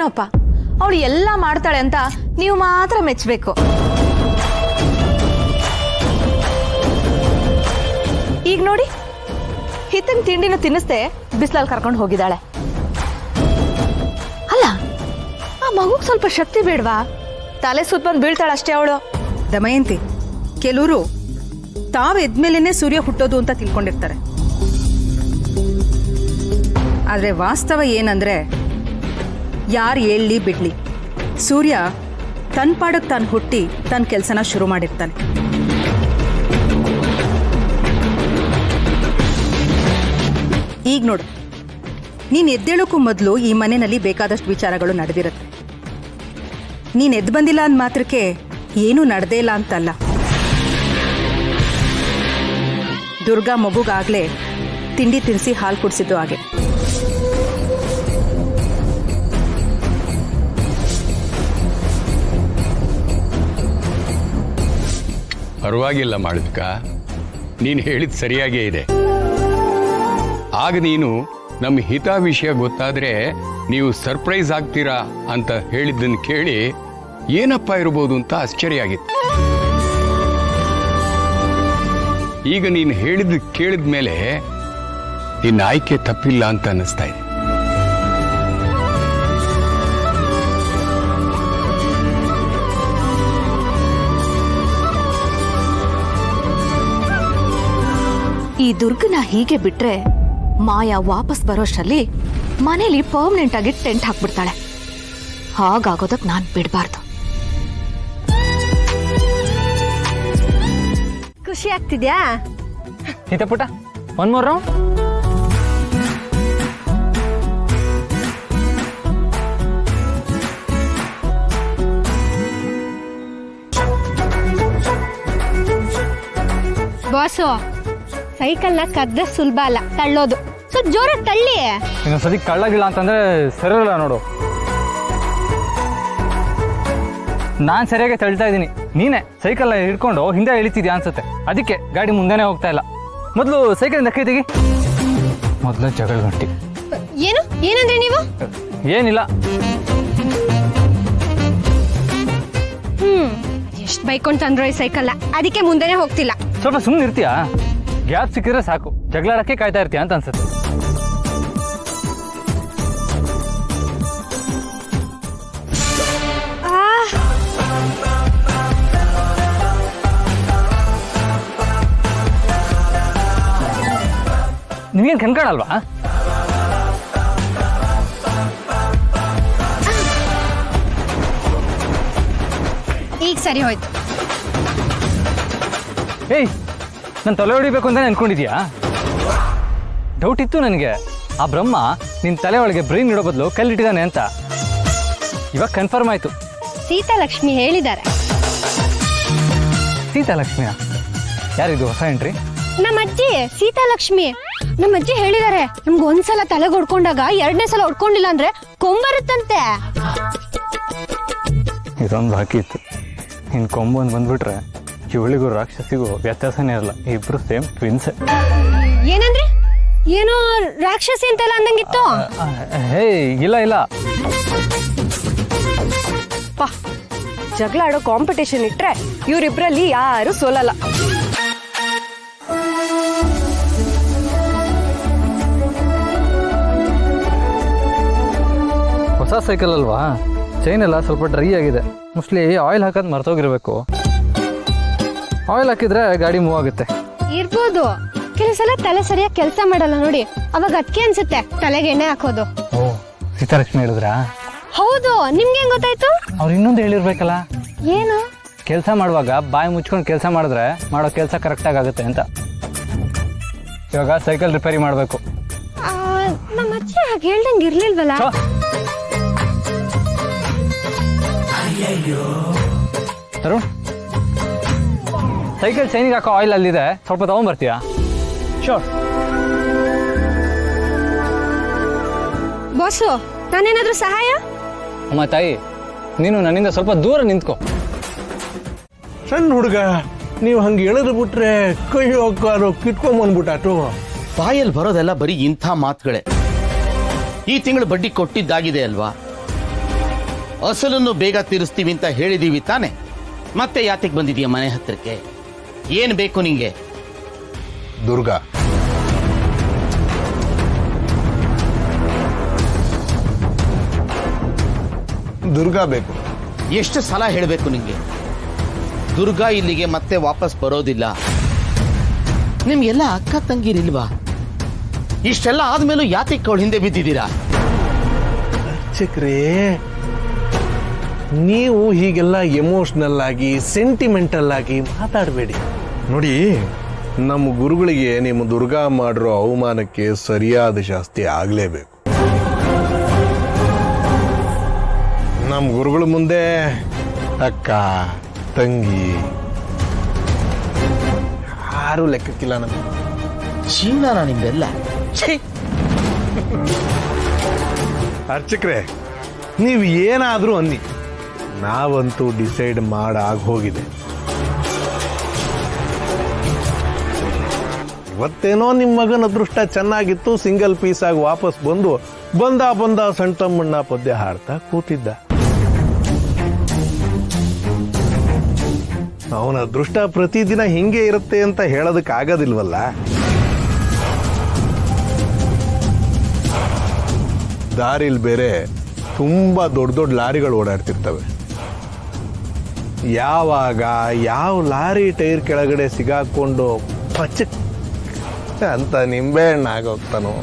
ಏನೋಪ್ಪ ಅವಳು ಎಲ್ಲ ಮಾಡ್ತಾಳೆ ಅಂತ ನೀವು ಮಾತ್ರ ಮೆಚ್ಚಬೇಕು. ಈಗ ನೋಡಿ, ಹಿತ್ತನ ತಿಂಡಿನೂ ತಿನ್ನಿಸ್ದೆ ಬಿಸಿಲಲ್ಲಿ ಕರ್ಕೊಂಡು ಹೋಗಿದ್ದಾಳೆ. ಅಲ್ಲ, ಆ ಮಗುಗ್ ಸ್ವಲ್ಪ ಶಕ್ತಿ ಬೇಡವಾ? ತಲೆ ಸುತ್ತ ಬಂದು ಬೀಳ್ತಾಳೆ ಅಷ್ಟೇ ಅವಳು. ದಮಯಂತಿ, ಕೆಲವರು ತಾವು ಎದ್ಮೇಲೆನೆ ಸೂರ್ಯ ಹುಟ್ಟೋದು ಅಂತ ತಿಳ್ಕೊಂಡಿರ್ತಾರೆ. ಆದ್ರೆ ವಾಸ್ತವ ಏನಂದ್ರೆ, ಯಾರು ಹೇಳಲಿ ಬಿಡ್ಲಿ, ಸೂರ್ಯ ತನ್ನ ಪಾಡಕ್ಕೆ ತಾನು ಹುಟ್ಟಿ ತನ್ನ ಕೆಲಸನ ಶುರು ಮಾಡಿರ್ತಾನೆ. ಈಗ ನೋಡು, ನೀನು ಎದ್ದೇಳೋಕ್ಕೂ ಮೊದಲು ಈ ಮನೆಯಲ್ಲಿ ಬೇಕಾದಷ್ಟು ವಿಚಾರಗಳು ನಡೆದಿರುತ್ತೆ. ನೀನು ಎದ್ದು ಬಂದಿಲ್ಲ ಅಂದ ಮಾತ್ರಕ್ಕೆ ಏನೂ ನಡೆದೇ ಇಲ್ಲ ಅಂತಲ್ಲ. ದುರ್ಗಾ ಮಗುಗಾಗಲೇ ತಿಂಡಿ ತಿನ್ನಿಸಿ ಹಾಲು ಕುಡಿಸಿದ್ದು ಹಾಗೆ. ಪರವಾಗಿಲ್ಲ ಮಾಳವಿಕಾ, ನೀನು ಹೇಳಿದ ಸರಿಯಾಗೇ ಇದೆ. ಆಗ ನೀನು ನಮ್ಮ ಹಿತ ವಿಷಯ ಗೊತ್ತಾದ್ರೆ ನೀವು ಸರ್ಪ್ರೈಸ್ ಆಗ್ತೀರಾ ಅಂತ ಹೇಳಿದ್ದನ್ನು ಕೇಳಿ ಏನಪ್ಪ ಇರ್ಬೋದು ಅಂತ ಆಶ್ಚರ್ಯ ಆಗಿತ್ತು. ಈಗ ನೀನು ಹೇಳಿದ್ದು ಕೇಳಿದ ಮೇಲೆ ನಿನ್ನ ಆಯ್ಕೆ ತಪ್ಪಿಲ್ಲ ಅಂತ ಅನ್ನಿಸ್ತಾ ಇದೆ. ಈ ದುರ್ಗನ ಹೀಗೆ ಬಿಟ್ರೆ ಮಾಯಾ ವಾಪಸ್ ಬರೋಷ್ಟರಲ್ಲಿ ಮನೇಲಿ ಪರ್ಮನೆಂಟ್ ಆಗಿ ಟೆಂಟ್ ಹಾಕ್ಬಿಡ್ತಾಳೆ. ಹಾಗಾಗೋದಕ್ ನಾನ್ ಬಿಡಬಾರ್ದು. ಖುಷಿ ಆಗ್ತಿದ್ಯಾ? ಹಿತ ಪುಟ, ಒಂದ್ ಮೂರು ರೌಂಡ್. ಬಾಸು, ಸೈಕಲ್ನ ಕದ್ರೆ ಸುಲಭ ಅಲ್ಲ, ತಳ್ಳೋದು ಸ್ವಲ್ಪ ಜೋರಾಗಿ ತಳ್ಳಿ. ಇನ್ನೊಂದ್ಸತಿ ಕಳ್ಳಗಿಲ್ಲ ಅಂತಂದ್ರೆ ಸರಿಯಲ್ಲ ನೋಡು. ನಾನ್ ಸರಿಯಾಗಿ ತಳ್ತಾ ಇದ್ದೀನಿ, ನೀನೇ ಸೈಕಲ್ ಹಿಡ್ಕೊಂಡು ಹಿಂದೆ ಇಳಿತಿದ್ಯಾ ಅನ್ಸುತ್ತೆ. ಅದಕ್ಕೆ ಗಾಡಿ ಮುಂದೆನೆ ಹೋಗ್ತಾ ಇಲ್ಲ. ಮೊದಲು ಸೈಕಲ್ ಕೈ ತೆಗಿ. ಮೊದಲು ಜಗಳ ಗಂಟಿ. ಏನಂದ್ರೆ ನೀವು? ಏನಿಲ್ಲ. ಎಷ್ಟು ಬೈಕೊಂಡು ತಂದ್ರು ಈ ಸೈಕಲ್, ಅದಕ್ಕೆ ಮುಂದೆನೆ ಹೋಗ್ತಿಲ್ಲ. ಸ್ವಲ್ಪ ಸುಮ್ಮನೆ ಇರ್ತೀಯಾ? ಗ್ಯಾಪ್ ಸಿಕ್ಕಿದ್ರೆ ಸಾಕು, ಜಗಳಾಡಕ್ಕೆ ಕಾಯ್ತಾ ಇರ್ತೀಯ ಅಂತ ಅನ್ಸುತ್ತೆ. ನಿನಗೇನು ಕಣ್ಕಾಣಲ್ವಾ? ಈಗ ಸರಿ ಹೋಯ್ತು. ಏಯ್, ನಾನು ತಲೆ ಹೊಡಿಬೇಕು ಅಂತ ಅನ್ಕೊಂಡಿದ್ಯಾ? ಡೌಟ್ ಇತ್ತು ನನಗೆ. ಆ ಬ್ರಹ್ಮ ನಿನ್ನ ತಲೆ ಒಳಗೆ ಬ್ರೈನ್ ಇಡೋ ಬದಲು ಕಲ್ಲಿಟ್ಟಿದ್ದಾನೆ ಅಂತ. ಇವಾಗ ಕನ್ಫರ್ಮ್ ಆಯ್ತು. ಸೀತಾಲಕ್ಷ್ಮಿ ಹೇಳಿದ್ದಾರೆ. ಸೀತಾಲಕ್ಷ್ಮಿಯ? ಯಾರಿದು ಹೊಸ ಎಂಟ್ರಿ? ನಮ್ಮ ಅಜ್ಜಿ ಸೀತಾಲಕ್ಷ್ಮಿ. ನಮ್ಮ ಅಜ್ಜಿ ಹೇಳಿದ್ದಾರೆ, ನಮ್ಗೆ ಒಂದ್ಸಲ ತಲೆಗೆ ಹೊಡ್ಕೊಂಡಾಗ ಎರಡನೇ ಸಲ ಹೊಡ್ಕೊಂಡಿಲ್ಲ ಅಂದ್ರೆ ಕೊಂಬರುತ್ತಂತೆ. ಇದೊಂದು ಬಾಕಿ ಇತ್ತು. ಇನ್ನು ಕೊಂಬೊಂದು ಬಂದ್ಬಿಟ್ರೆ ಇವಳಿಗೂ ರಾಕ್ಷಸಿಗೂ ವ್ಯತ್ಯಾಸನೇ ಇರಲ್ಲ. ಇಬ್ರು ಸೇಮ್ ಟ್ವಿನ್ಸ್. ಏನಂದ್ರೆ ಏನೋ ರಾಕ್ಷಸಿ ಅಂತೆಲ್ಲ ಅಂದಂಗಿತ್ತು. ಹೇ, ಇಲ್ಲ ಇಲ್ಲ. ಜಗಳ ಆಡೋ ಕಾಂಪಿಟೇಷನ್ ಇಟ್ರೆ ಇವರಿಬ್ರಲ್ಲಿ ಯಾರು ಸೋಲಲ್ಲ. ಹೊಸ ಸೈಕಲ್ ಅಲ್ವಾ, ಚೈನ್ ಎಲ್ಲ ಸ್ವಲ್ಪ ಡ್ರೈ ಆಗಿದೆ. ಮೋಸ್ಟ್ಲಿ ಆಯಿಲ್ ಹಾಕೋದು ಮರ್ತೋಗಿರ್ಬೇಕು. ಆಯಿಲ್ ಹಾಕಿದ್ರೆ ಗಾಡಿ ಮೂವ್ ಆಗುತ್ತೆ. ಇರ್ಬೋದು. ಕೆಲವು ಸಲ ತಲೆ ಸರಿಯಾಗಿ ಕೆಲಸ ಮಾಡಲ್ಲ ನೋಡಿ, ಅವಾಗ ಅದಕ್ಕೆ ಅನ್ಸುತ್ತೆ ತಲೆಗೆ ಎಣ್ಣೆ ಹಾಕೋದು. ಓ, ಸೀತಾಲಕ್ಷ್ಮಿ ಹೇಳಿದ್ರಾ? ಹೌದು. ನಿಮ್ಗೆ ಹೆಂಗ್ ಗೊತ್ತಾಯ್ತು? ಅವ್ರು ಇನ್ನೊಂದು ಹೇಳಿರ್ಬೇಕಲ್ಲ. ಏನು? ಕೆಲಸ ಮಾಡುವಾಗ ಬಾಯಿ ಮುಚ್ಕೊಂಡು ಕೆಲಸ ಮಾಡಿದ್ರೆ ಮಾಡೋ ಕೆಲಸ ಕರೆಕ್ಟಾಗಿ ಆಗುತ್ತೆ ಅಂತ. ಇವಾಗ ಸೈಕಲ್ ರಿಪೇರಿ ಮಾಡಬೇಕು. ನಮ್ಮ ಅಜ್ಜಿ ಹಾಗೆ ಹೇಳ್ದಂಗೆ ಇರ್ಲಿಲ್ವಲ್ಲ. ತರುಣ್, ಸೈಕಲ್ ಚೈನಿಗೆ ಹಾಕೋ ಆಯಿಲ್ ಅಲ್ಲಿದೆ, ಸ್ವಲ್ಪ ತಗೊಂಡ್ಬರ್ತೀಯಾ? ಶೋರ್. ಬಾಸು, ನಾನೇನಾದ್ರೂ ಸಹಾಯ? ಅಮ್ಮ ತಾಯಿ, ನೀನು ನನ್ನಿಂದ ಸ್ವಲ್ಪ ದೂರ ನಿಂತ್ಕೋ. ಸಣ್ಣ ಹುಡುಗ, ನೀವು ಹಂಗೆ ಎಳೆದು ಬಿಟ್ರೆ ಕೈಯೋ ಕಾರು ಕಿತ್ಕೊಂಬಂದ್ಬಿಟ್ಟಾಟು. ಬಾಯಲ್ಲಿ ಬರೋದೆಲ್ಲ ಬರೀ ಇಂಥ ಮಾತುಗಳೇ. ಈ ತಿಂಗಳು ಬಡ್ಡಿ ಕೊಟ್ಟಿದ್ದಾಗಿದೆ ಅಲ್ವಾ? ಅಸಲನ್ನು ಬೇಗ ತೀರಿಸ್ತೀವಿ ಅಂತ ಹೇಳಿದೀವಿ ತಾನೆ, ಮತ್ತೆ ಯಾತಕ್ಕೆ ಬಂದಿದೀಯ ಮನೆ ಹತ್ರಕ್ಕೆ? ಏನು ಬೇಕು ನಿಂಗೆ? ದುರ್ಗಾ, ದುರ್ಗಾ ಬೇಕು. ಎಷ್ಟು ಸಲ ಹೇಳಬೇಕು ನಿಂಗೆ? ದುರ್ಗಾ ಇಲ್ಲಿಗೆ ಮತ್ತೆ ವಾಪಸ್ ಬರೋದಿಲ್ಲ. ನಿಮ್ಗೆಲ್ಲ ಅಕ್ಕ ತಂಗಿರಿಲ್ವಾ? ಇಷ್ಟೆಲ್ಲ ಆದ್ಮೇಲೂ ಯಾತಕ್ಕೆ ಅವಳ ಹಿಂದೆ ಬಿದ್ದಿದ್ದೀರಾ? ಚಕ್ರೇ, ನೀವು ಹೀಗೆಲ್ಲ ಎಮೋಷ್ನಲ್ ಆಗಿ ಸೆಂಟಿಮೆಂಟಲ್ ಆಗಿ ಮಾತಾಡಬೇಡಿ. ನೋಡಿ, ನಮ್ಮ ಗುರುಗಳಿಗೆ ನಿಮ್ಮ ದುರ್ಗಾ ಮಾಡಿರೋ ಅವಮಾನಕ್ಕೆ ಸರಿಯಾದ ಶಾಸ್ತಿ ಆಗಲೇಬೇಕು. ನಮ್ಮ ಗುರುಗಳ ಮುಂದೆ ಅಕ್ಕ ತಂಗಿ ಯಾರೂ ಲೆಕ್ಕಕ್ಕಿಲ್ಲ ನಮಗೆ. ಜೀವನ ನಿಮ್ದೆಲ್ಲ ಛೇ. ಅರ್ಚಕ್ರೆ, ನೀವು ಏನಾದರೂ ಅನ್ನಿ, ನಾವಂತೂ ಡಿಸೈಡ್ ಮಾಡಾಗಿ ಹೋಗಿದೆ. ಇವತ್ತೇನೋ ನಿಮ್ಮ ಮಗನ ಅದೃಷ್ಟ ಚೆನ್ನಾಗಿತ್ತು, ಸಿಂಗಲ್ ಪೀಸ್ ಆಗಿ ವಾಪಸ್ ಬಂದ ಸಣ್ಣ ತಮ್ಮಣ್ಣ ಪದ್ಯ ಹಾಡ್ತಾ ಕೂತಿದ್ದ. ಅವನ ಅದೃಷ್ಟ ಪ್ರತಿದಿನ ಹಿಂಗೆ ಇರುತ್ತೆ ಅಂತ ಹೇಳೋದಕ್ಕಾಗೋದಿಲ್ವಲ್ಲ. ದಾರಿಲ್ ಬೇರೆ ತುಂಬಾ ದೊಡ್ಡ ದೊಡ್ಡ ಲಾರಿಗಳು ಓಡಾಡ್ತಿರ್ತವೆ. ಯಾವಾಗ ಯಾವ ಲಾರಿ ಟೈರ್ ಕೆಳಗಡೆ ಸಿಗಾಕೊಂಡು ಪಚಕ್ ಅಂತ ನಿಂಬೆ ಹಣ್ಣು ಆಗೋಗ್ತಾನೋ.